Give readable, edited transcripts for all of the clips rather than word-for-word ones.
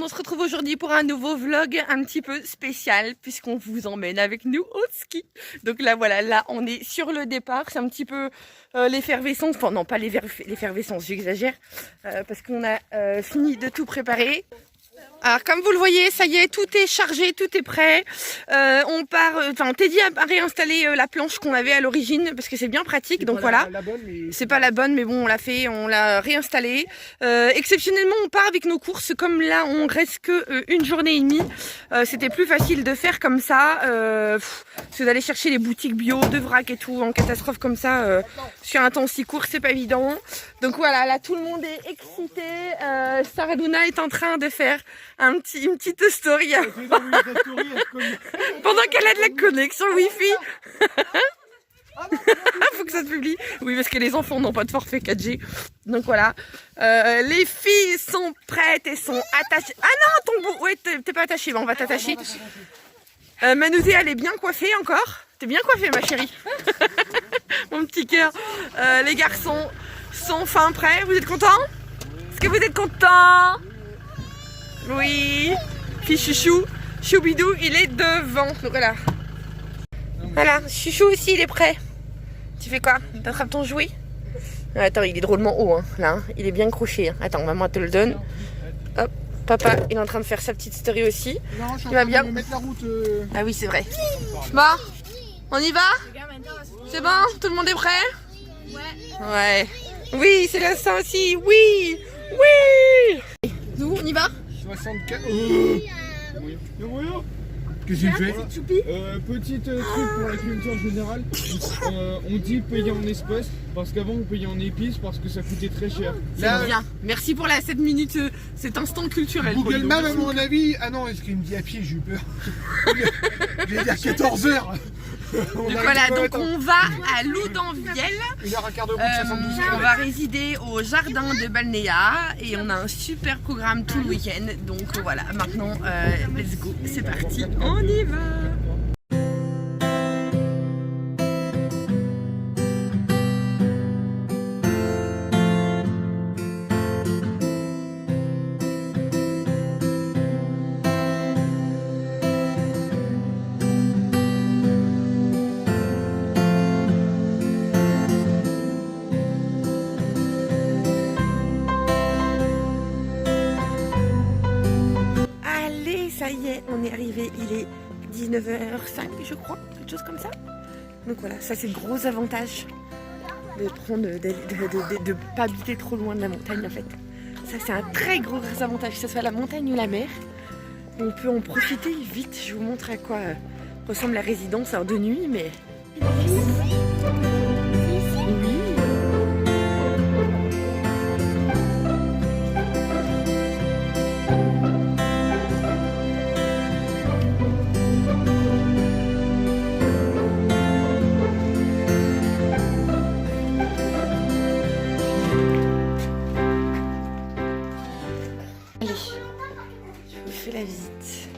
monde, on se retrouve aujourd'hui pour un nouveau vlog un petit peu spécial puisqu'on vous emmène avec nous au ski. Donc là voilà, là on est sur le départ, c'est un petit peu l'effervescence, enfin non pas l'effervescence, j'exagère, parce qu'on a fini de tout préparer. Alors comme vous le voyez, ça y est, tout est chargé, tout est prêt. On part, enfin Teddy a réinstallé la planche qu'on avait à l'origine parce que c'est bien pratique. Donc voilà, c'est pas la bonne, mais bon on l'a fait, on l'a réinstallé. Exceptionnellement, on part avec nos courses. Comme là, on reste que une journée et demie. C'était plus facile de faire comme ça, parce que d'aller chercher les boutiques bio, de vrac et tout en catastrophe comme ça sur un temps si court, c'est pas évident. Donc voilà, là tout le monde est excité. Sarah Luna est en train de faire une petite story pendant qu'elle a de la connexion Wi-Fi. Faut que ça te publie. Oui, parce que les enfants n'ont pas de forfait 4G. Donc voilà, les filles sont prêtes et sont attachées. Ah non, ton bout, ouais, t'es pas attachée, on va t'attacher. Manouzé, elle est bien coiffée encore. T'es bien coiffée ma chérie. Mon petit cœur. Les garçons sont fin prêts. Vous êtes contents? Est-ce que vous êtes contents? Oui. Puis Chouchou, Choubidou, il est devant. Donc voilà. Voilà, Chouchou aussi, il est prêt. Tu fais quoi? T'attrapes ton jouet? Attends, il est drôlement haut, hein, là. Hein. Il est bien croché. Hein. Attends, maman te le donne. Hop, papa, il est en train de faire sa petite story aussi. Non, il va bien. Mettre la route, Ah oui, c'est vrai. Bon, on y va? C'est bon? Tout le monde est prêt? Ouais. Ouais. Oui, c'est l'instant aussi. Oui. Oui. Nous, on y va? 64. Qu'est-ce qu'il fait? Petit truc pour la culture générale. On dit payer en espèces parce qu'avant on payait en épices parce que ça coûtait très cher. C'est bien. Merci pour la 7 minutes, cet instant culturel. Google Maps, à mon avis. Ah non, est-ce qu'il me dit à pied? J'ai eu peur. Je vais dire 14 heures. Donc voilà, donc on va à Loudanvielle. 1h15 de route, 72 km. On va résider au jardin de Balnéa et on a un super programme tout le week-end. Donc voilà, maintenant, let's go, c'est parti, on y va. Ça y est, on est arrivé, il est 19h05 je crois, quelque chose comme ça. Donc voilà, ça c'est le gros avantage de prendre, de pas habiter trop loin de la montagne en fait. Ça c'est un très gros avantage, que ce soit la montagne ou la mer. On peut en profiter vite, je vous montre à quoi ressemble la résidence de nuit, mais... la visite.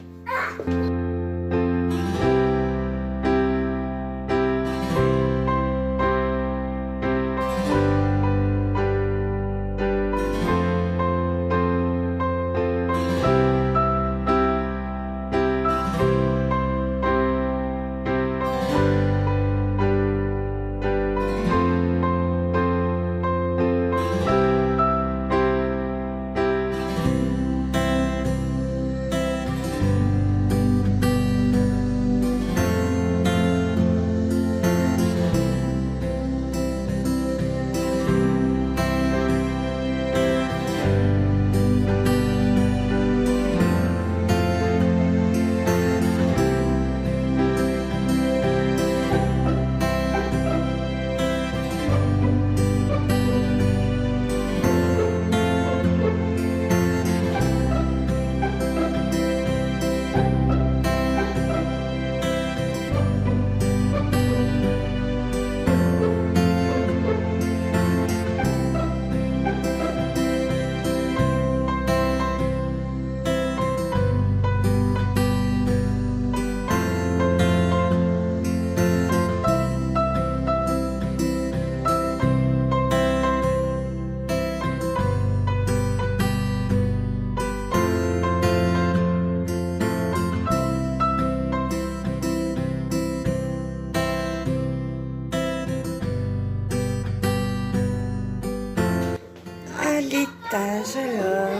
partage alors.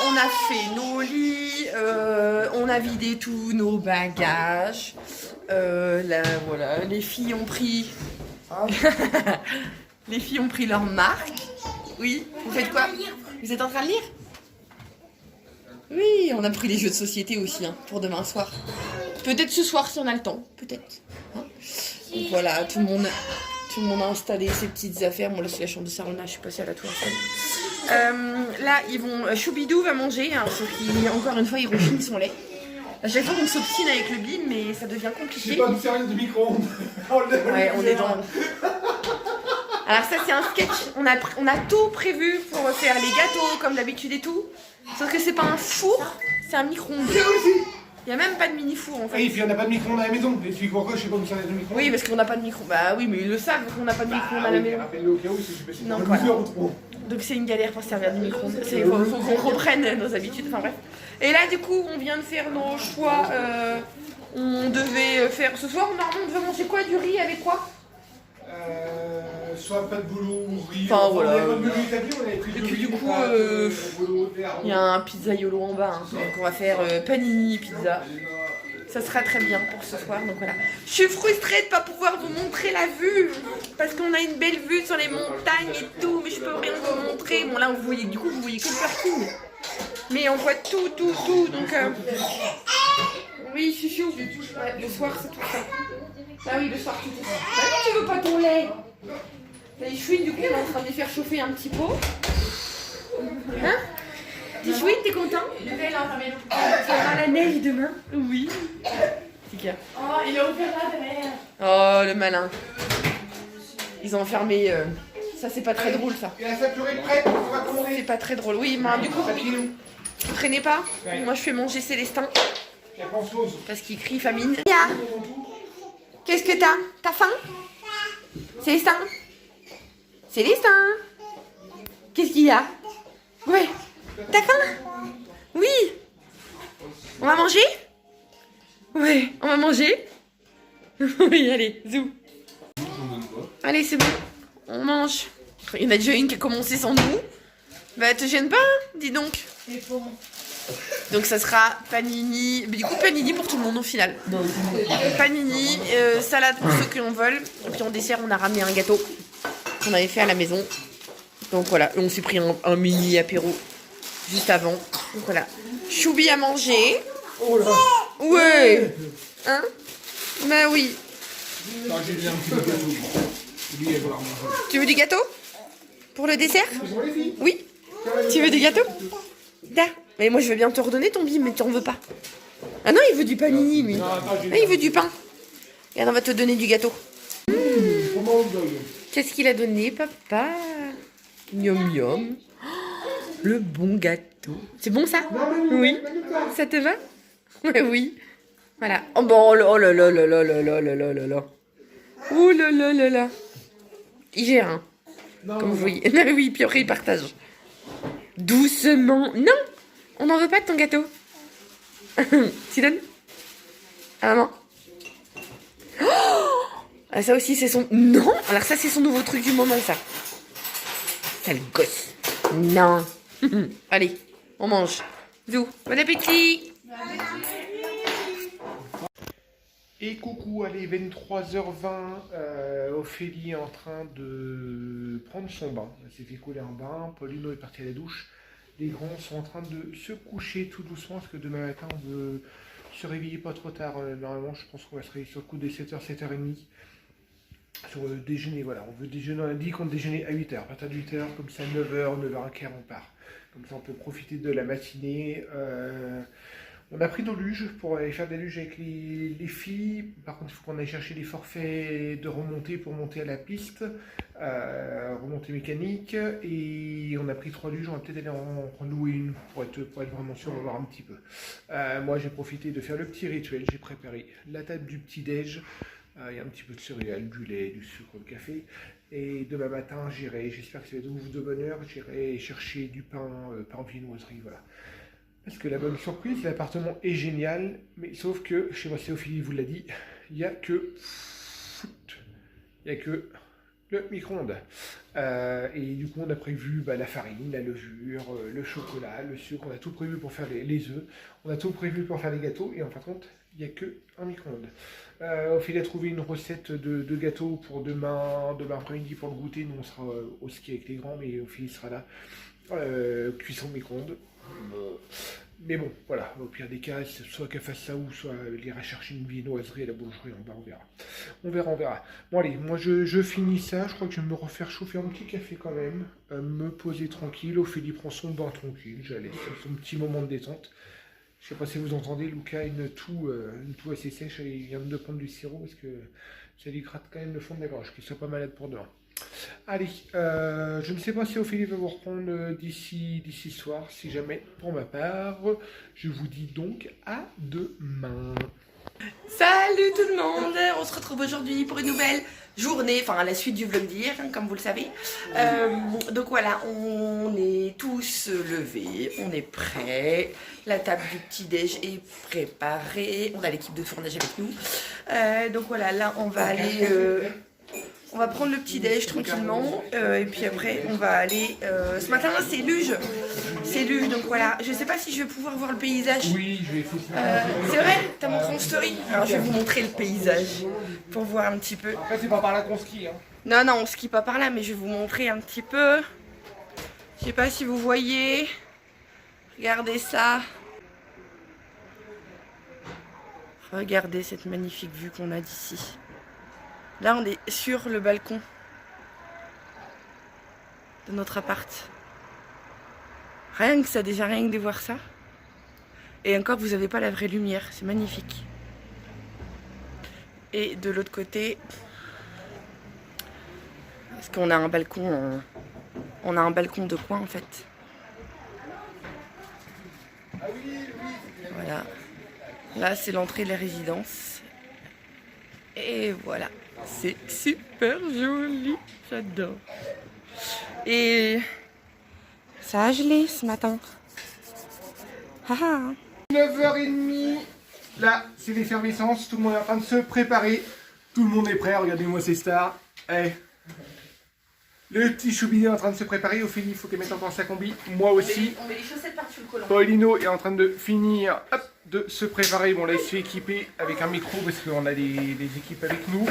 On a fait nos lits, on a vidé tous nos bagages. Là, voilà, les filles ont pris les filles ont pris leur marque. Oui, vous faites quoi? Vous êtes en train de lire? Oui, on a pris les jeux de société aussi hein, pour demain soir. Peut-être ce soir si on a le temps, peut-être. Hein, donc voilà, tout le monde a installé ses petites affaires. Moi là c'est la chambre de Sarona, je suis passée à la tour Eiffel. Là ils vont, Choubidou va manger, hein, sauf qu'encore une fois il refine son lait. À chaque fois on s'obstine avec le bim, mais ça devient compliqué. C'est pas une série de micro-ondes. Ouais, on est dans... Alors ça c'est un sketch, on a tout prévu pour faire les gâteaux comme d'habitude et tout. Sauf que c'est pas un four, c'est un micro-ondes. Il n'y a même pas de mini-four en fait. Oui, et puis on n'a pas de micro-ondes à la maison. Et puis pourquoi je sais pas où ça de micro-ondes. Oui, parce qu'on n'a pas de micro. Bah oui, mais ils le savent qu'on n'a pas de micro-ondes à la maison. Rappelle-le au cas où, c'est Donc voilà. Donc c'est une galère pour se servir du micro-ondes. Il faut qu'on reprenne nos habitudes. Enfin bref. Et là du coup, on vient de faire nos choix. On devait faire ce soir. Normalement, on devait manger quoi? Du riz avec quoi? Soit pas de boulot ou riz. Enfin voilà. Et puis du coup, il y a un pizzaiolo en bas. Hein. Donc on va faire panini pizza. Ça sera très bien pour ce soir. Donc voilà. Je suis frustrée de pas pouvoir vous montrer la vue. Parce qu'on a une belle vue sur les montagnes et tout. Mais je peux rien vous montrer. Bon là, vous voyez, du coup, vous voyez que le parking. Mais on voit tout. Donc oui, chouchou. Ouais, le soir, c'est tout ça. Ah oui, le soir, tout ça. Bah oui, tu veux pas ton lait? Les chouines, du coup, on est en train de les faire chauffer un petit pot. Hein? Tes chouines, t'es content? Tu vas voir la neige demain? Oui. C'est clair. Oh, il a ouvert là derrière. Oh, le malin. Ils ont fermé. Ça, c'est pas très drôle, ça. Et la facture est prête, on va commander. C'est pas très drôle. Oui, mais du coup, vous traînez pas? Moi, je fais manger Célestin. Parce qu'il crie famine. Qu'est-ce que t'as? T'as faim? Célestin? Célestin? Qu'est-ce qu'il y a? Ouais. T'as faim? Oui. On va manger? Ouais, on va manger? Oui, allez, zou. Allez, c'est bon. On mange. Il y en a déjà une qui a commencé sans nous. Bah, te gêne pas, hein, dis donc. C'est bon. Donc ça sera panini, du coup panini pour tout le monde au final. Panini, salade pour ceux qui en veulent. Et puis en dessert on a ramené un gâteau qu'on avait fait à la maison. Donc voilà, on s'est pris un mini apéro juste avant. Donc voilà, Choubi à manger. Oh là. Ouais. Hein? Bah oui. Tu veux du gâteau? Pour le dessert? Oui. Tu veux du gâteau? Da. Mais moi je veux bien te redonner ton bim, mais tu en veux pas. Ah non, il veut du panini lui. Ah, il veut du pain. Regarde, on va te donner du gâteau. Qu'est-ce qu'il a donné, papa? Miam miam. Oh, le bon gâteau. C'est bon ça? Oui. Ça te va? Oui. Voilà. Oh bon, oh là là là là là là là là là là. Oh là là là là. Il gère, hein. Comme vous voyez. Oui, puis après il partage. Doucement. Non! On n'en veut pas de ton gâteau. Tu donnes? À la main. Oh, ah, ça aussi, c'est son... Non. Alors ça, c'est son nouveau truc du moment, ça. Sale gosse. Non. Allez, on mange. Zou, bon appétit. Et coucou, allez, 23h20, Ophélie est en train de prendre son bain. Elle s'est fait couler un bain, Paulino est parti à la douche. Les grands sont en train de se coucher tout doucement parce que demain matin on veut se réveiller pas trop tard. Normalement, je pense qu'on va se réveiller sur le coup des 7h, 7h30. Sur le déjeuner, voilà, on veut déjeuner, on a dit qu'on déjeunait à 8h. À partir de 8h, comme ça, 9h, 9h15, on part. Comme ça, on peut profiter de la matinée. On a pris nos luges pour aller faire des luges avec les filles. Par contre, il faut qu'on aille chercher des forfaits de remontée pour monter à la piste, remontée mécanique. Et on a pris 3 luges, on va peut-être aller en louer une pour être vraiment sûr, on va voir un petit peu. Moi, j'ai profité de faire le petit rituel. J'ai préparé la table du petit-déj. Il y a un petit peu de céréales, du lait, du sucre, du café. Et demain matin, j'espère que ça va être ouf de bonne heure, j'irai chercher du pain, pain en viennoiserie, voilà. Parce que la bonne surprise, l'appartement est génial, mais sauf que, chez moi, c'est Ophélie vous l'a dit, il n'y a que le micro-ondes. Et du coup, on a prévu la farine, la levure, le chocolat, le sucre, on a tout prévu pour faire les œufs, on a tout prévu pour faire les gâteaux, et en fin de compte, il n'y a que un micro-ondes. Ophélie a trouvé une recette de gâteau pour demain après-midi pour le goûter. Nous, on sera au ski avec les grands, mais Ophélie sera là. Cuisson micro-ondes. Mais bon, voilà, au pire des cas, soit qu'elle fasse ça ou soit elle ira chercher une viennoiserie à la boulangerie en bas, on verra. Bon allez, moi je finis ça, je crois que je vais me refaire chauffer un petit café quand même, me poser tranquille, Ophélie prend son bain tranquille, j'allais faire son petit moment de détente. Je sais pas si vous entendez, Lucas a une toux assez sèche, il vient de prendre du sirop parce que ça lui gratte quand même le fond de la gorge, qu'il soit pas malade pour demain. Allez, je ne sais pas si Ophélie va vous reprendre d'ici soir. Si jamais, pour ma part, je vous dis donc à demain. Salut tout le monde. On se retrouve aujourd'hui pour une nouvelle journée, enfin à la suite du vlog d'hier, hein, comme vous le savez. Donc voilà, on est tous levés, on est prêts. La table du petit-déj est préparée. On a l'équipe de tournage avec nous. Donc voilà, là on va aller... on va prendre le petit-déj tranquillement et puis après on va aller... ce matin c'est luge, donc voilà, je sais pas si je vais pouvoir voir le paysage. Oui, je vais essayer. C'est vrai, t'as montré en story. Alors je vais vous montrer le paysage pour voir un petit peu. Après c'est pas par là qu'on skie, hein. Non, on skie pas par là, mais je vais vous montrer un petit peu. Je sais pas si vous voyez. Regardez ça. Regardez cette magnifique vue qu'on a d'ici. Là, on est sur le balcon de notre appart. Rien que ça, déjà rien que de voir ça. Et encore, vous n'avez pas la vraie lumière, c'est magnifique. Et de l'autre côté, parce qu'on a un balcon, on a un balcon de coin en fait. Voilà. Là, c'est l'entrée de la résidence. Et voilà. C'est super joli, j'adore. Et ça a gelé ce matin. 9h30, là c'est l'effervescence, tout le monde est en train de se préparer. Tout le monde est prêt, regardez-moi ces stars. Allez. Le petit Choubinet est en train de se préparer, Ophélie il faut qu'elle mette encore sa combi, moi aussi. On met les chaussettes par-dessus le collant. Paulino est en train de finir, hop, de se préparer. Bon là il se fait équiper avec un micro parce qu'on a des équipes avec nous.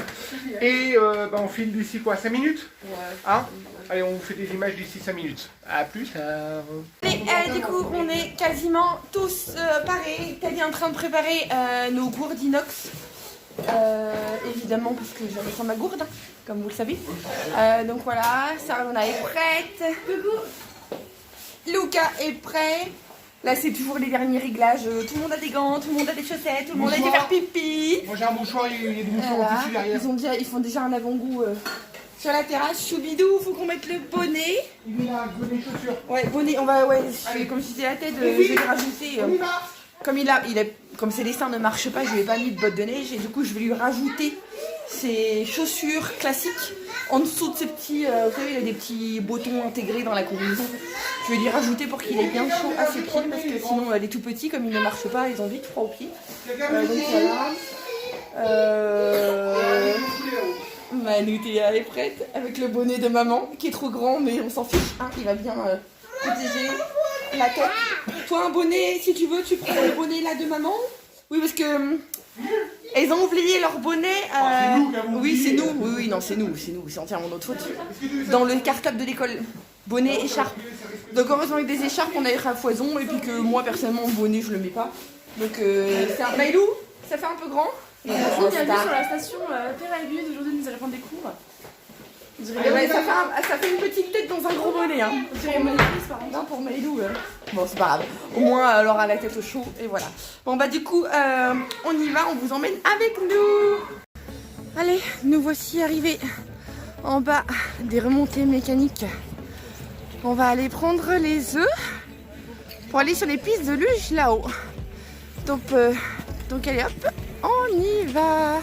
Et on filme d'ici quoi, 5 minutes? Ouais. Hein? Allez, on vous fait des images d'ici 5 minutes. A plus tard. Et du coup, on est quasiment tous parés. Teddy est en train de préparer nos gourdes inox. Évidemment, parce que j'avais sans ma gourde, comme vous le savez. Donc voilà, Sarah est prête. Lucas est prêt. Là, c'est toujours les derniers réglages. Tout le monde a des gants, tout le monde a des chaussettes, tout le monde a été faire pipi. Moi j'ai un mouchoir, il y a des mouchoirs en tissu derrière. Ils font déjà un avant-goût sur la terrasse. Choubidou, faut qu'on mette le bonnet. Il est là, bonnet, chaussures. Ouais, bonnet, on va, comme je disais la tête, je vais lui rajouter. On y va. Comme ses dessins ne marchent pas, je lui ai pas mis de bottes de neige et du coup je vais lui rajouter ses chaussures classiques en dessous de ces petits, vous savez, il a des petits boutons intégrés dans la combinaison. Je vais lui rajouter pour qu'il ait bien chaud à ses pieds parce que sinon les tout petits, comme ils ne marchent pas, ils ont vite froid aux pieds. Donc voilà. Manu Théa est prête avec le bonnet de maman qui est trop grand, mais on s'en fiche, hein, il va bien protéger la tête. Toi, un bonnet, si tu veux, tu prends le bonnet là de maman. Oui, parce que elles ont oublié leur bonnet. Oui, c'est nous. Oui, non, c'est nous. C'est entièrement notre faute. Dans le cartable de l'école, bonnet, écharpe. Donc heureusement avec des écharpes, on a à foison et puis que moi personnellement, le bonnet, je le mets pas. Donc c'est un Maïlou, ça fait un peu grand. Bienvenue sur la station Péralbus. Aujourd'hui, nous allons prendre des cours. Ça fait une petite tête dans un gros bonnet. Hein. Non, pour Maïlou. Bon, c'est pas grave. Au moins, elle aura la tête au chaud et voilà. Bon, bah, du coup, on y va. On vous emmène avec nous. Allez, nous voici arrivés en bas des remontées mécaniques. On va aller prendre les œufs pour aller sur les pistes de luge là-haut. Donc, allez, hop, on y va.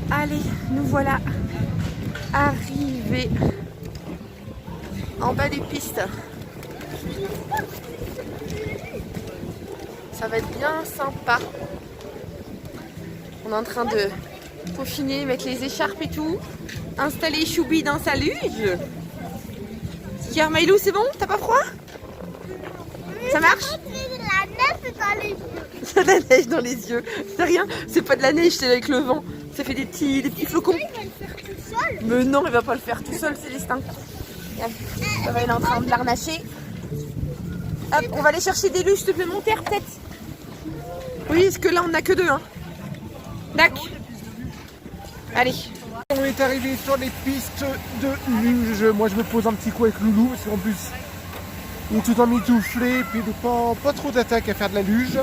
Allez, nous voilà arrivés en bas des pistes. Ça va être bien sympa. On est en train de peaufiner, mettre les écharpes et tout. Installer Choubi dans sa luge. Hier, Maïlou, c'est bon? T'as pas froid? Ça marche? La neige dans les yeux. Ça de la neige dans les yeux. C'est rien, c'est pas de la neige, c'est avec le vent. Ça fait des petits flocons. Il va le faire tout seul. Mais non, il va pas le faire tout seul, Célestin. Ça va, il est en train de l'arnacher. Hop, on va aller chercher des luges supplémentaires peut-être. Oui, parce que là on n'a que deux. Hein. D'accord. Allez. On est arrivé sur les pistes de luge. Moi je me pose un petit coup avec Loulou parce qu'en plus il est tout en mitouflé et puis il n'est pas trop d'attaque à faire de la luge.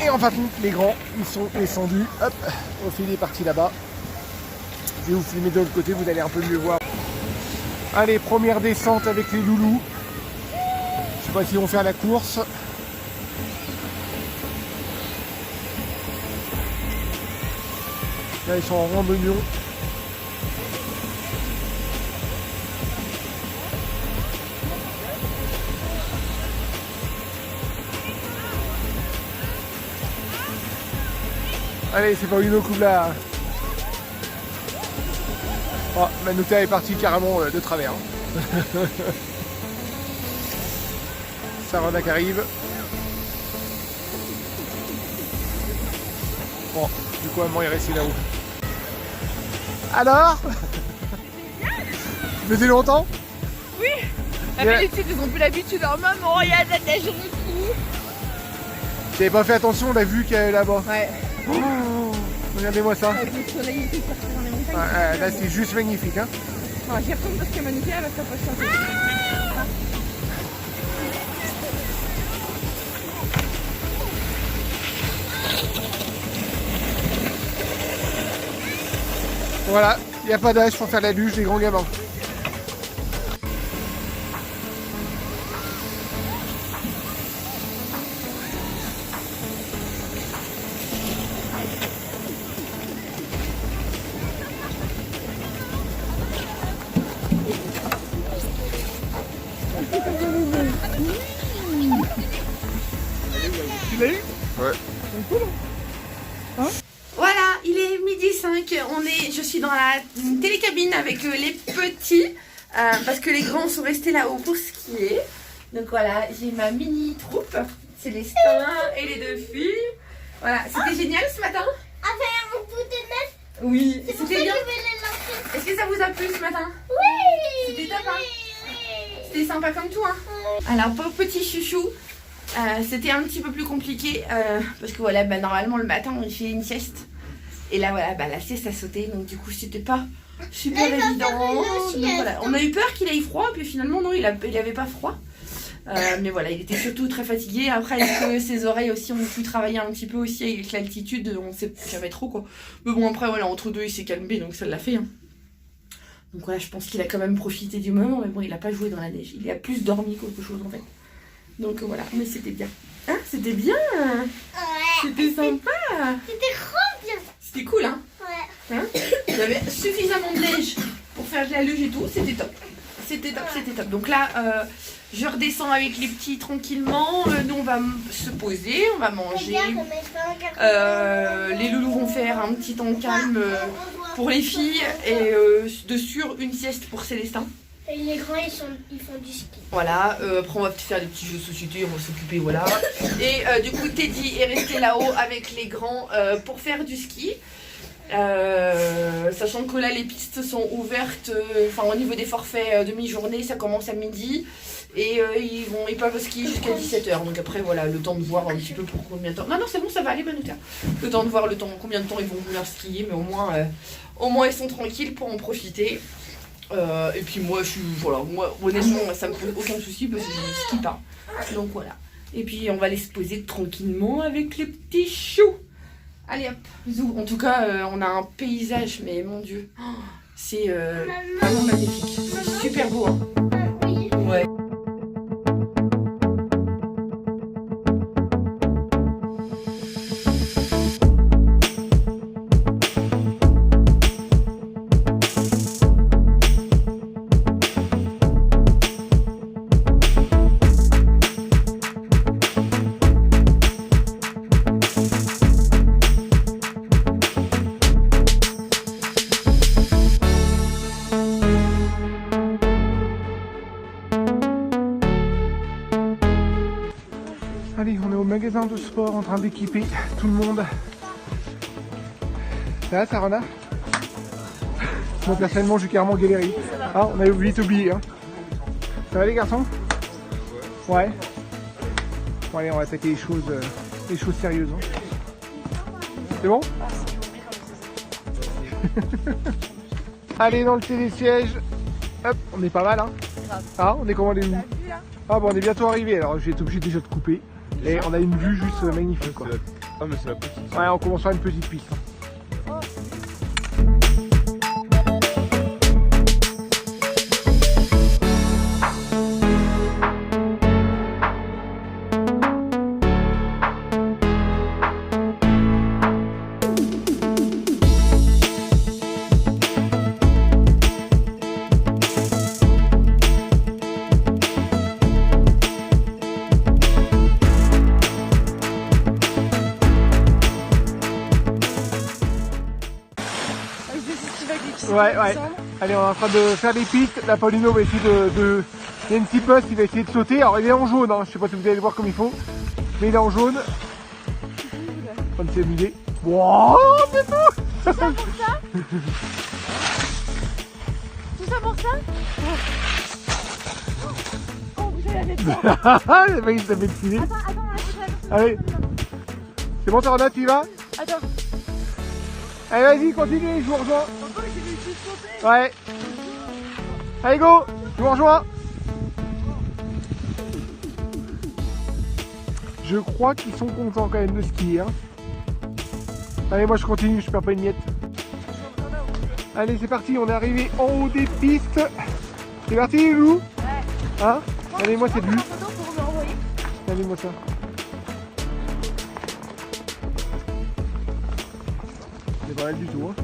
Et en fin de compte, les grands, ils sont descendus. Hop, Ophélie est parti là-bas. Je vais vous filmer de l'autre côté, vous allez un peu mieux voir. Allez, première descente avec les loulous. Je sais pas s'ils vont faire la course. Là, ils sont en randonnion. Allez, c'est pas une Koubla. Oh, Manouta est parti carrément de travers. Sarona qui arrive. Bon, du coup, maman est restée là-haut. Alors? Tu faisais longtemps? Oui. D'habitude, ils ont plus l'habitude. Alors, maman, il y a de la neige au cou. J'avais pas fait attention, on l'a vu qu'elle est là-bas. Ouais. Oh, regardez-moi ça. Avec le soleil et tout partir dans les montagnes. Là, c'est juste magnifique. Hein. Non, j'y retourne parce que Manouta, elle va se faire patienter. Voilà, il n'y a pas d'âge pour faire la luge des grands gamins. Tu l'as eu? Ouais. Voilà, il est 12h05. 5, je suis dans la télécabine avec les petits, parce que les grands sont restés là-haut pour skier. Donc voilà, j'ai ma mini troupe, Célestin et les 2 filles. Voilà, c'était génial ce matin. Avec mon bout de neige. Oui, C'est pour ça c'était que bien. je vais les lancer. Est-ce que ça vous a plu ce matin? Oui. C'était top, hein? C'était sympa comme tout, hein? Alors pour petit chouchou, c'était un petit peu plus compliqué parce que voilà, normalement le matin on fait une sieste et là voilà, la sieste a sauté, donc du coup c'était pas super évident. Donc, voilà. On a eu peur qu'il ait froid, puis finalement non, il avait pas froid. Mais voilà, il était surtout très fatigué. Après, est-ce que ses oreilles aussi ont pu travailler un petit peu aussi avec l'altitude? On ne sait jamais trop quoi. Mais bon, après voilà, entre deux il s'est calmé, donc ça l'a fait, hein. Donc voilà, je pense qu'il a quand même profité du moment, mais bon, il a pas joué dans la neige. Il a plus dormi qu'autre chose en fait. Donc voilà, mais c'était bien. Hein, c'était bien. C'était sympa. C'était trop bien. C'était cool, hein. Ouais. Hein, il y avait suffisamment de neige pour faire de la luge et tout. C'était top. C'était top, c'était top. Donc là, je redescends avec les petits tranquillement. Nous, on va se poser, on va manger. Les loulous vont faire un petit temps calme pour les filles et de sûr une sieste pour Célestin. Et les grands, ils font du ski. Voilà, après on va faire des petits jeux de société, on va s'occuper, voilà. Et du coup, Teddy est resté là-haut avec les grands pour faire du ski. Sachant que là les pistes sont ouvertes, au niveau des forfaits demi-journée, ça commence à midi et ils peuvent skier jusqu'à 17h. Donc après voilà, le temps de voir un petit peu pour combien de temps. Non c'est bon, ça va aller, Manuta. Le temps de voir combien de temps ils vont venir skier, mais au moins ils sont tranquilles pour en profiter. Et puis moi honnêtement ça me pose aucun souci parce que je ne skie pas. Donc voilà. Et puis on va aller se poser tranquillement avec les petits choux. Allez hop, zou. En tout cas, on a un paysage, mais mon Dieu, c'est vraiment magnifique. C'est super beau, hein. Ouais. Allez, on est au magasin de sport en train d'équiper tout le monde. Ça va, Sarana? Moi personnellement, j'ai carrément galéré. Ah, on a vite oublié. Hein. Ça va les garçons? Ouais. Bon allez, on va attaquer les choses sérieuses. Hein. C'est bon? Allez, dans le télésiège. Hop, on est pas mal. Hein. Ah, on est comment les où? Ah bon, on est bientôt arrivé. Alors, je vais être obligé déjà de couper. Et on a une vue juste magnifique quoi. Ah mais c'est la petite. Ouais, on commence par une petite piste. Ouais. Allez, on est en train de faire des pistes. La Paulino va essayer de... Il y a une petite poste, il va essayer de sauter. Alors il est en jaune, hein. Je sais pas si vous allez le voir comme il faut. Mais il est en jaune. En train de s'amuser. Wow, bientôt. Tout ça pour ça? Tout ça pour ça? Oh, vous allez avec moi. Le mec il s'est fait filer. Attends, Allez. C'est bon, Sarana, tu y vas? attends. Allez, vas-y, continue, je vous rejoins. Ouais. Allez, go, je vous rejoins. Je crois qu'ils sont contents quand même de skier. Hein. Allez, moi je continue, je perds pas une miette. Allez, c'est parti, on est arrivé en haut des pistes. C'est parti, les loups? Ouais. Hein? Allez, moi c'est de lui. Allez, moi ça. C'est pas mal du tout. Hein.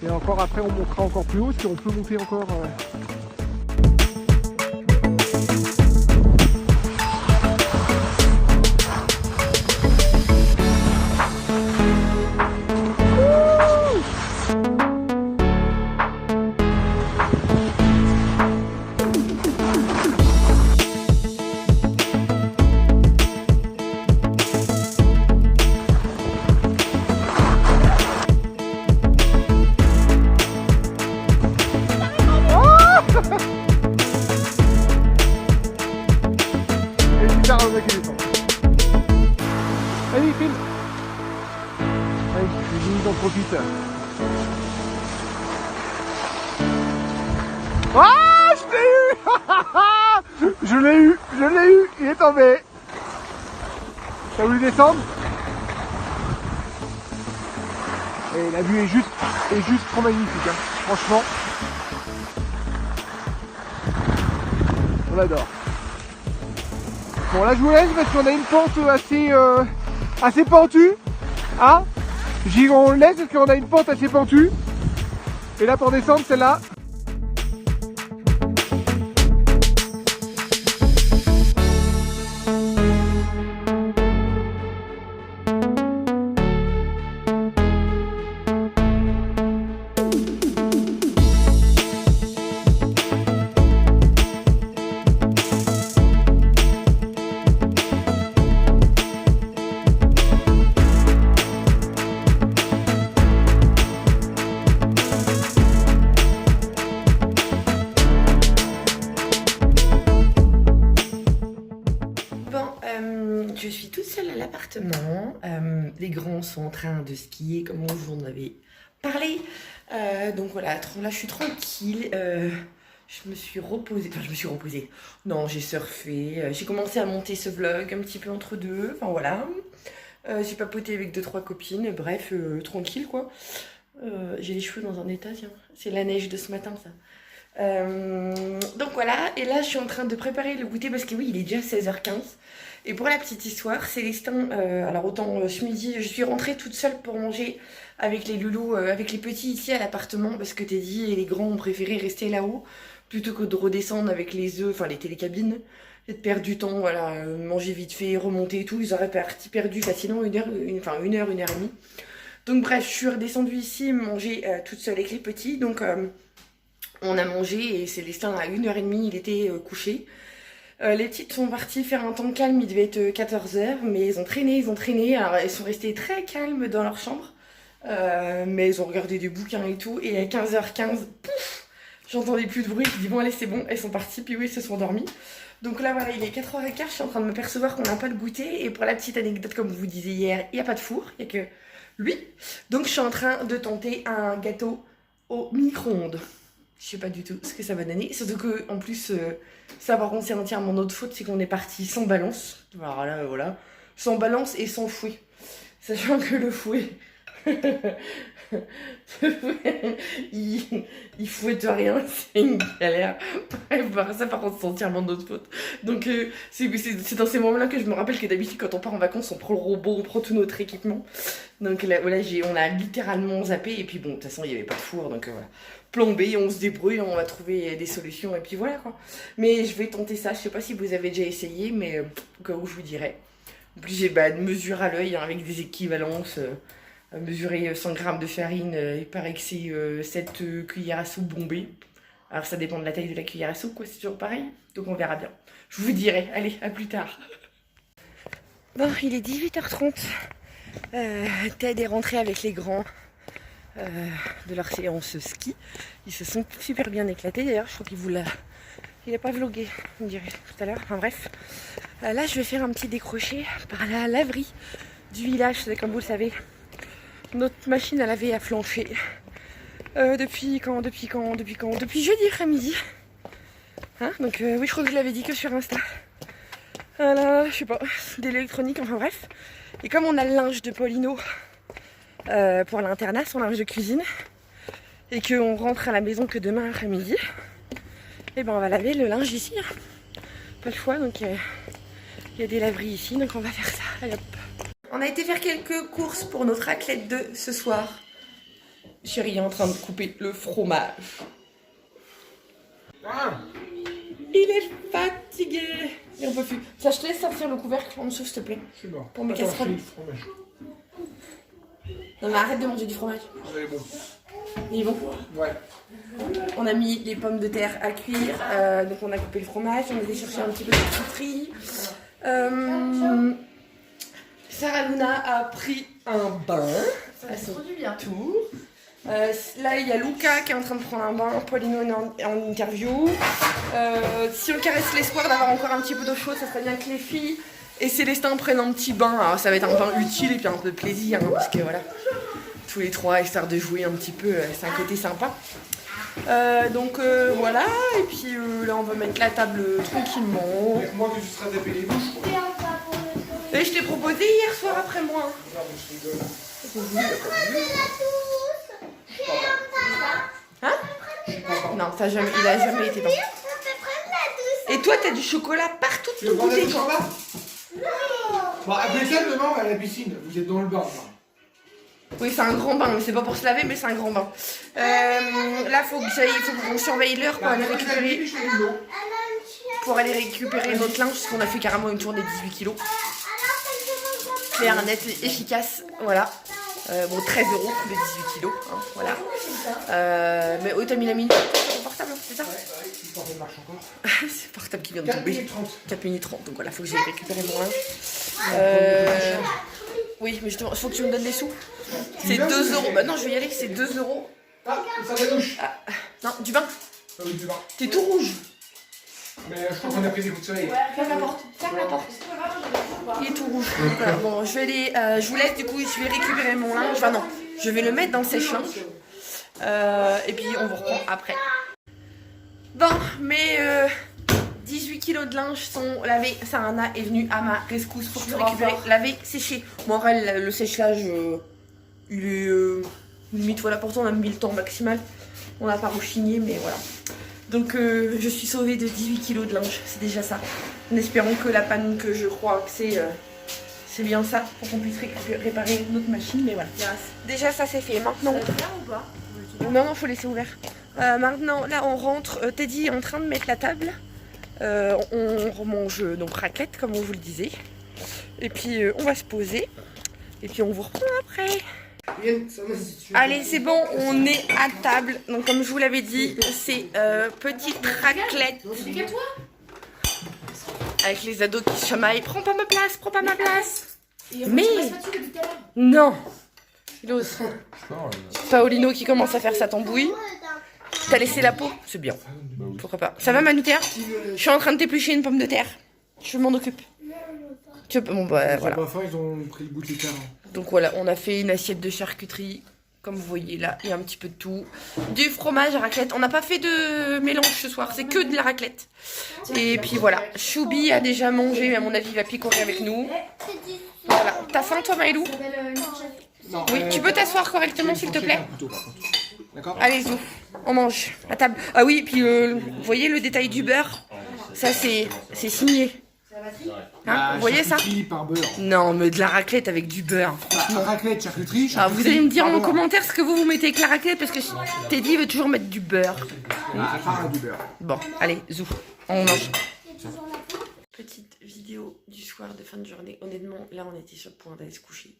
Et encore après, on montera encore plus haut si on peut monter encore. vite. Ah, je l'ai eu. Je l'ai eu, il est tombé. T'as voulu descendre? Et la vue est juste trop magnifique, hein. Franchement. On l'adore. Bon, là je vous laisse parce qu'on a une pente assez pentue. Hein? On le laisse parce qu'on a une pente assez pentue. Et là pour descendre, celle-là. Je suis toute seule à l'appartement. Les grands sont en train de skier comme on vous en avait parlé. Donc voilà, là je suis tranquille. Je me suis reposée. Enfin, je me suis reposée. Non, j'ai surfé. J'ai commencé à monter ce vlog un petit peu entre deux. Enfin voilà. J'ai papoté avec 2-3 copines. Bref, tranquille quoi. J'ai les cheveux dans un état, tiens. C'est la neige de ce matin ça. Donc voilà, et là je suis en train de préparer le goûter parce que oui, il est déjà 16h15. Et pour la petite histoire, Célestin, alors autant ce midi, je suis rentrée toute seule pour manger avec les loulous, avec les petits ici à l'appartement parce que Teddy et les grands ont préféré rester là-haut plutôt que de redescendre avec les œufs, enfin les télécabines, et de perdre du temps, voilà, manger vite fait, remonter et tout. Ils auraient perdu facilement une heure et demie. Donc bref, je suis redescendue ici manger toute seule avec les petits, donc on a mangé et Célestin à 1h30 il était couché. Les petites sont parties faire un temps calme, il devait être 14h, mais ils ont traîné, alors elles sont restées très calmes dans leur chambre, mais elles ont regardé des bouquins et tout, et à 15h15, pouf, j'entendais plus de bruit, je dis bon allez c'est bon, elles sont parties, puis oui, elles se sont endormies. Donc là voilà, il est 4h15, je suis en train de me percevoir qu'on n'a pas le goûter, et pour la petite anecdote, comme je vous disais hier, il n'y a pas de four, il n'y a que lui, donc je suis en train de tenter un gâteau au micro-ondes. Je sais pas du tout ce que ça va donner, surtout que en plus ça par contre c'est entièrement notre faute, c'est qu'on est parti sans balance, voilà, sans balance et sans fouet, sachant que le fouet il fouette rien, c'est une galère. Bref, ça par contre c'est entièrement de notre faute. Donc c'est dans ces moments-là que je me rappelle que d'habitude quand on part en vacances on prend le robot, on prend tout notre équipement. Donc là voilà, on a littéralement zappé et puis bon de toute façon il n'y avait pas de four donc voilà. Plan B, on se débrouille, on va trouver des solutions et puis voilà quoi. Mais je vais tenter ça, je sais pas si vous avez déjà essayé mais au cas où je vous dirai. En plus j'ai une mesure à l'œil hein, avec des équivalences. Mesurer 100 g de farine, il paraît que c'est 7 cuillères à soupe bombées. Alors ça dépend de la taille de la cuillère à soupe, quoi, c'est toujours pareil. Donc on verra bien. Je vous dirai, allez, à plus tard. Bon, il est 18h30. Ted est rentré avec les grands de leur séance ski. Ils se sont super bien éclatés d'ailleurs, je crois qu'il n'a pas vlogué, on dirait, tout à l'heure. Enfin bref. Là, je vais faire un petit décroché par la laverie du village, comme vous le savez. Notre machine à laver a flanché. Depuis jeudi après-midi. Hein, donc oui, je crois que je l'avais dit que sur Insta. Voilà, je sais pas, de l'électronique, enfin bref. Et comme on a le linge de Paulino pour l'internat, son linge de cuisine, et qu'on rentre à la maison que demain après-midi, et ben on va laver le linge ici. Hein. Pas le choix, donc il y a des laveries ici, donc on va faire ça. Allez hop. On a été faire quelques courses pour notre raclette de ce soir. Chérie est en train de couper le fromage. Ah, Il est fatigué. Et on peut plus. Ça, je te laisse sortir le couvercle en dessous, s'il te plaît. c'est bon. Pour mes casseroles. Non mais arrête de manger du fromage. C'est bon. Il est bon. Ouais. On a mis les pommes de terre à cuire. Donc on a coupé le fromage. On a été chercher un petit peu de friterie. Sarah Luna a pris un bain. Ça fait trop du bien. Tour. Là, il y a Luca qui est en train de prendre un bain. Paulino est en interview. Si on caresse l'espoir d'avoir encore un petit peu d'eau chaude, ça serait bien que les filles et Célestin prennent un petit bain. Alors, ça va être un bain utile et puis un peu de plaisir. Hein, parce que voilà, tous les trois, histoire de jouer un petit peu, c'est un côté sympa. Donc voilà, et puis là on va mettre la table tranquillement. Moi que tu seras tapé les bouches. Et je t'ai proposé hier soir après moi. Hein? Non, ça jamais, il a jamais été bon. Et toi t'as du chocolat partout de ton côté. Bon, après ça, demain on va à la piscine. Vous êtes dans le bain. Oui, c'est un grand bain, mais c'est pas pour se laver, mais c'est un grand bain. Là, faut qu'on surveille l'heure pour aller récupérer. Pour aller récupérer notre linge, parce qu'on a fait carrément une journée de 18 kilos. Clair, net, efficace, voilà. Bon, 13 € de 18 kilos, hein, voilà. Mais oui, t'as mis la minute sur ton portable, c'est ça? Il marche encore. C'est le portable qui vient de tomber. 4 minutes 30. 4 minutes 30, donc voilà, faut que j'aille récupérer mon linge. Oui, mais justement, faut que tu me donnes les sous. C'est 2 €. Bah non, je vais y aller, c'est 2 €. Ah, ça va douche. Ah, non, du bain. Ah oui, du bain. T'es tout rouge. Mais je crois qu'on a pris des coups de soleil. Ferme la porte, ferme la porte. Il est tout rouge. Voilà, bon, je vais aller, je vous laisse du coup, je vais récupérer mon linge. Enfin non, je vais le mettre dans le sèche-linge. Et puis on vous reprend après. Bon, mes 18 kilos de linge sont lavés. Sarana est venue à ma rescousse pour tout récupérer, laver, sécher. Morel, le sèche-linge, il est limite, voilà, pourtant on a mis le temps maximal. On n'a pas rechigné, mais voilà. Donc je suis sauvée de 18 kilos de linge, c'est déjà ça. En espérant que la panne que je crois que c'est bien ça, pour qu'on puisse réparer notre machine, mais voilà. Déjà ça c'est fait, maintenant... Non, faut laisser ouvert. Maintenant, là on rentre, Teddy est en train de mettre la table. On remange donc raclette comme on vous le disait. Et puis on va se poser. Et puis on vous reprend après. Allez, c'est bon, on est à table. Donc comme je vous l'avais dit, c'est petite raclette. Avec les ados qui se chamaillent. Prends pas ma place, prends pas ma place. Mais non. Il ose. Paolino qui commence à faire sa tambouille. T'as laissé la peau? C'est bien. Pourquoi pas. Ça va Manu Terre? Je suis en train de t'éplucher une pomme de terre. Je m'en occupe. Tu peux... Bon bah voilà. Ils ont pris le bout de terre. Donc voilà, on a fait une assiette de charcuterie. Comme vous voyez là, il y a un petit peu de tout. Du fromage à raclette. On n'a pas fait de mélange ce soir, c'est que de la raclette. Et puis voilà, Choubi a déjà mangé, mais à mon avis il va picorer avec nous. Voilà. T'as faim toi Maëlou? Oui, tu peux t'asseoir correctement s'il te plaît? D'accord. Allez Zou, on mange à table. Ah oui, puis vous voyez le détail du beurre? Ça c'est signé. Hein, vous voyez ça? Par beurre. Non, mais de la raclette avec du beurre. Raclette, charcuterie. Ah, vous allez me dire en commentaire ce que vous mettez avec la raclette parce que Teddy veut toujours mettre du beurre. Du beurre. Bon, allez, Zou, on mange. Petite vidéo du soir de fin de journée. Honnêtement, là on était sur le point d'aller se coucher.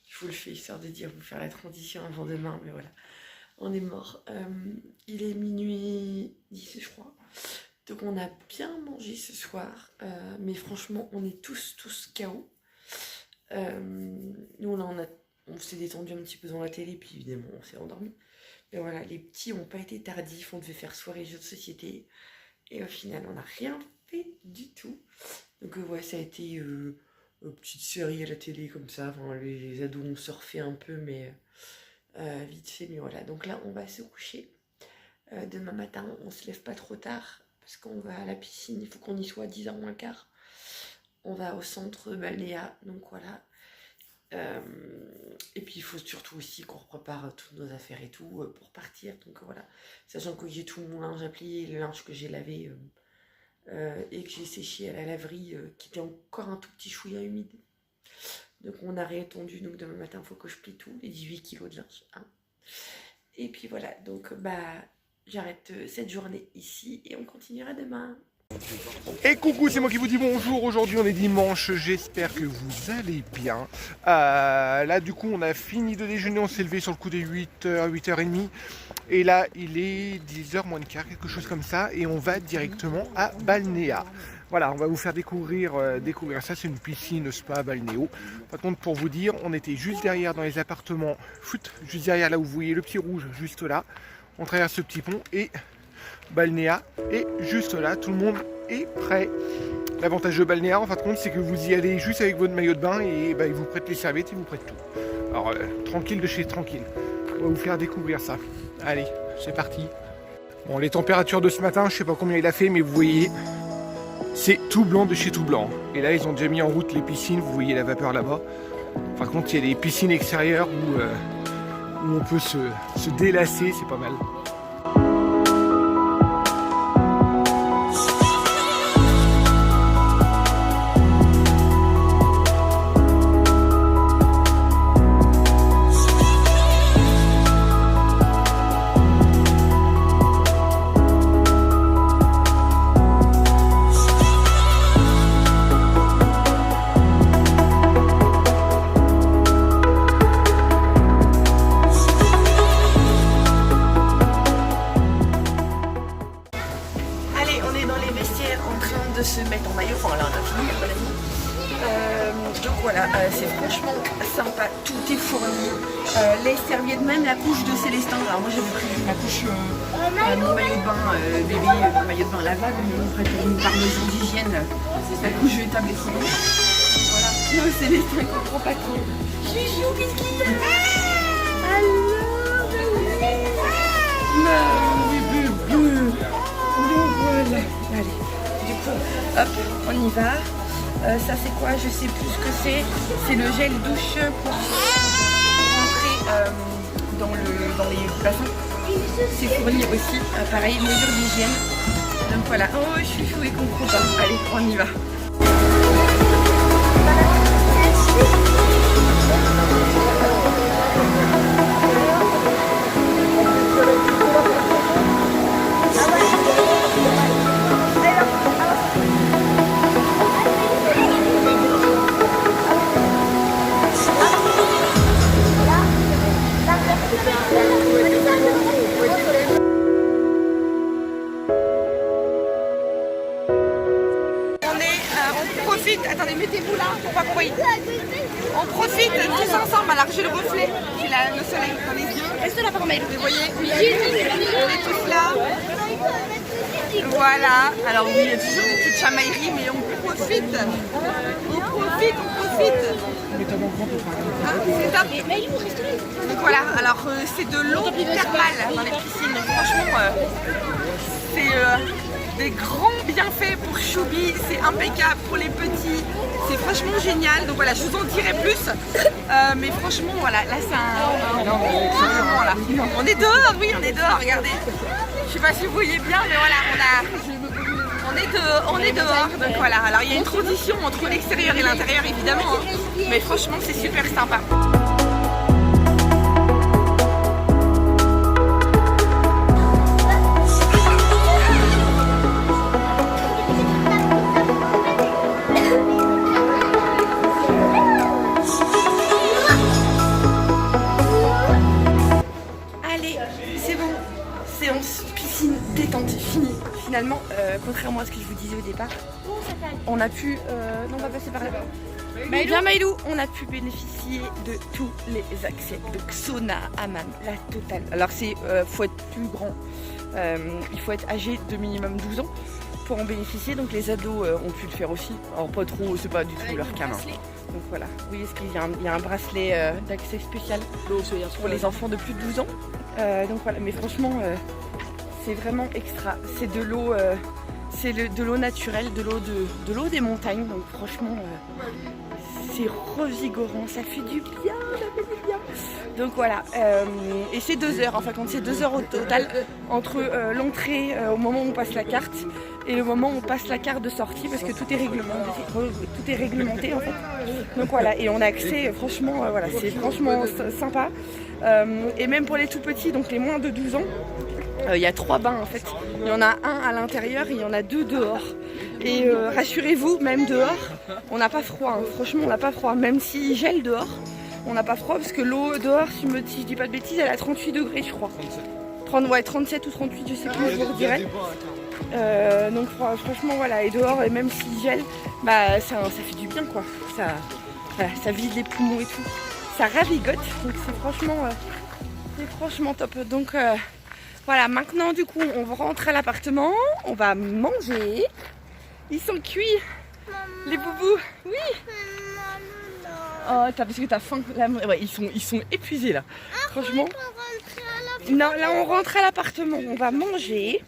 Je vous le fais histoire de dire, vous faire la transition avant demain, mais voilà. On est mort. Il est minuit 10, je crois. Donc on a bien mangé ce soir, mais franchement on est tous KO. Nous on s'est détendu un petit peu dans la télé, puis évidemment on s'est endormi. Mais voilà, les petits n'ont pas été tardifs, on devait faire soirée jeux de société. Et au final on n'a rien fait du tout. Donc ouais, ça a été une petite série à la télé comme ça. Enfin, les ados ont surfé un peu, mais vite fait. Mais voilà, donc là on va se coucher. Demain matin on se lève pas trop tard. Parce qu'on va à la piscine, il faut qu'on y soit à 10h moins le quart. On va au centre balnéa, donc voilà. Et puis il faut surtout aussi qu'on prépare toutes nos affaires et tout pour partir. Donc voilà, sachant que j'ai tout mon linge à plier, le linge que j'ai lavé et que j'ai séché à la laverie qui était encore un tout petit chouïa humide. Donc on a réétendu, donc demain matin il faut que je plie tout, les 18 kilos de linge. Hein. Et puis voilà, donc bah... J'arrête cette journée ici et on continuera demain. Et coucou, c'est moi qui vous dis bonjour. Aujourd'hui on est dimanche, j'espère que vous allez bien. Là du coup on a fini de déjeuner, on s'est levé sur le coup des 8h, 8h30. Et là il est 10h moins le quart, quelque chose comme ça. Et on va directement à Balnéa. Voilà, on va vous faire découvrir ça. C'est une piscine spa balnéo. Par contre, pour vous dire, on était juste derrière dans les appartements, juste derrière là où vous voyez le petit rouge, juste là. On traverse ce petit pont et Balnéa est juste là, tout le monde est prêt. L'avantage de Balnéa en fin de compte c'est que vous y allez juste avec votre maillot de bain et bah, ils vous prêtent les serviettes, ils vous prêtent tout. Alors tranquille de chez tranquille. On va vous faire découvrir ça. Allez, c'est parti. Bon, les températures de ce matin, je sais pas combien il a fait, mais vous voyez, c'est tout blanc de chez tout blanc. Et là, ils ont déjà mis en route les piscines, vous voyez la vapeur là-bas. Par contre, il y a des piscines extérieures où on peut se délasser, c'est pas mal. De se mettre en maillot, enfin là on a fini à mon avis. Donc voilà, c'est franchement sympa, tout est fourni. Les serviettes, même la couche de Célestin. Alors moi j'avais pris ma couche, mon maillot de bain bébé, mon maillot de bain lavable, mais on prête par mesure d'hygiène, la couche jetable et tout. Voilà, le Célestin comprend pas trop. Chouchou, qu'est-ce qu'il y a? Alors, bébé. Donc voilà, allez. Hop, on y va. Ça c'est quoi? Je sais plus ce que c'est. C'est le gel douche pour rentrer dans les bassins. C'est fourni aussi. Pareil, mesure d'hygiène. Donc voilà. Oh, je suis chou et comprends pas. Allez, on y va. Attendez, mettez-vous là pour pas qu'on voie. On profite tous ensemble. Alors j'ai le reflet, j'ai le soleil dans les yeux. Restez là par mail. Vous voyez, on est tous là. Voilà. Alors oui, il y a toujours des petites chamailleries, mais on profite. On profite. C'est top. Donc voilà. Alors c'est de l'eau thermale dans les piscines. Donc franchement, c'est des grands bienfaits pour Choubi, c'est impeccable pour les petits, c'est franchement génial. Donc voilà, je vous en dirai plus, mais franchement voilà, là c'est un moment là. On est dehors, oui on est dehors, regardez. Je sais pas si vous voyez bien, mais voilà, on est dehors, donc voilà. Alors il y a une transition entre l'extérieur et l'intérieur évidemment, hein, mais franchement c'est super sympa. Piscine détente, finie. Finalement, contrairement à ce que je vous disais au départ, on a pu... non, on va passer par là. Bien Maïlou, on a pu bénéficier de tous les accès. Donc sauna, hammam, la totale. Alors c'est faut être plus grand. Il faut être âgé de minimum 12 ans pour en bénéficier. Donc les ados ont pu le faire aussi. Alors pas trop, c'est pas du tout leur cam. Donc voilà, vous voyez qu'il y a un bracelet d'accès spécial pour les enfants de plus de 12 ans. Donc voilà, mais franchement, c'est vraiment extra. C'est de l'eau, de l'eau naturelle, de l'eau des montagnes. Donc franchement, c'est revigorant, ça fait du bien, Donc voilà, et c'est 2 heures, enfin quand c'est 2 heures au total entre l'entrée au moment où on passe la carte et le moment où on passe la carte de sortie parce que tout est réglementé en fait. Donc voilà, et on a accès, franchement, voilà, c'est franchement sympa. Et même pour les tout petits, donc les moins de 12 ans, il y a 3 bains en fait. Il y en a un à l'intérieur et il y en a 2 dehors. Et rassurez-vous, même dehors, on n'a pas froid. Hein. Franchement, on n'a pas froid. Même s'il gèle dehors, on n'a pas froid parce que l'eau dehors, si je dis pas de bêtises, elle a 38 degrés, je crois. 37 ou 38, je sais plus, je vous redirai. Donc franchement, voilà. Et dehors, et même s'il gèle, bah, ça fait du bien, quoi. Ça vide les poumons et tout. Ça ravigote. Donc c'est franchement top. Donc voilà, maintenant du coup, on rentre à l'appartement. On va manger. Ils sont cuits, les boubous. Oui. Oh, parce que t'as faim. Là, ouais, ils sont épuisés là. Franchement. Non, là on rentre à l'appartement, on va manger.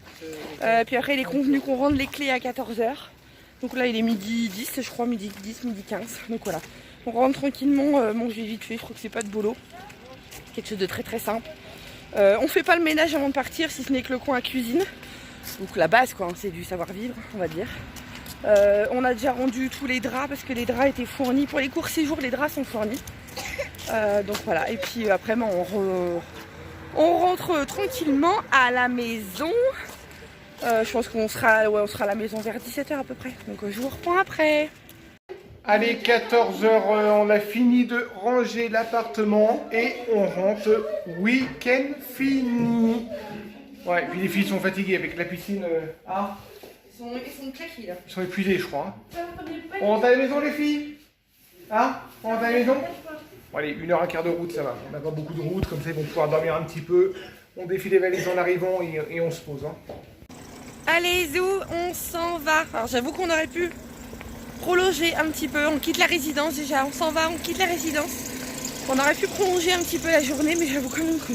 Puis après il est convenu qu'on rende les clés à 14h. Donc là il est midi 10, je crois, midi 10, midi 15. Donc voilà. On rentre tranquillement, manger vite fait, je crois que c'est pas de boulot. Quelque chose de très très simple. On fait pas le ménage avant de partir, si ce n'est que le coin à cuisine. Donc la base quoi, hein, c'est du savoir-vivre, on va dire. On a déjà rendu tous les draps parce que les draps étaient fournis. Pour les courts séjours, les draps sont fournis. Donc voilà, et puis après on rentre tranquillement à la maison. Je pense qu'on sera, on sera à la maison vers 17h à peu près. Donc je vous reprends après. Allez, 14h, on a fini de ranger l'appartement et on rentre. Week-end fini. Ouais, puis les filles sont fatiguées avec la piscine. Ah, Ils sont claqués là. ils sont épuisés, je crois. On rentre à la maison, les filles? Hein? On rentre à la maison? Bon, allez, 1h15 de route, ça va. On n'a pas beaucoup de route, comme ça ils vont pouvoir dormir un petit peu. On défile les valises en arrivant et on se pose. Hein. Allez Zou, on s'en va. Alors j'avoue qu'on aurait pu prolonger un petit peu. On quitte la résidence déjà, on s'en va, on quitte la résidence. On aurait pu prolonger un petit peu la journée, mais j'avoue quand même que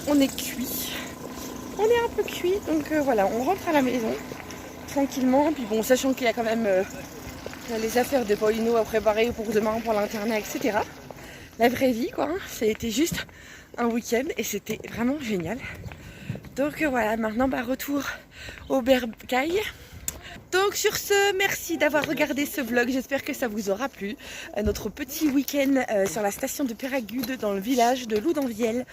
on est cuit. On est un peu cuit, donc voilà, on rentre à la maison tranquillement. Puis bon, sachant qu'il y a quand même les affaires de Paulino à préparer pour demain, pour l'internat, etc. La vraie vie quoi, hein. Ça a été juste un week-end et c'était vraiment génial. Donc voilà, maintenant retour au bercail. Donc sur ce, merci d'avoir regardé ce vlog, j'espère que ça vous aura plu. Notre petit week-end sur la station de Peyragudes dans le village de Loudanvielle.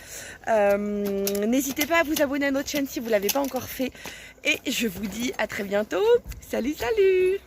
N'hésitez pas à vous abonner à notre chaîne si vous ne l'avez pas encore fait. Et je vous dis à très bientôt. Salut, salut!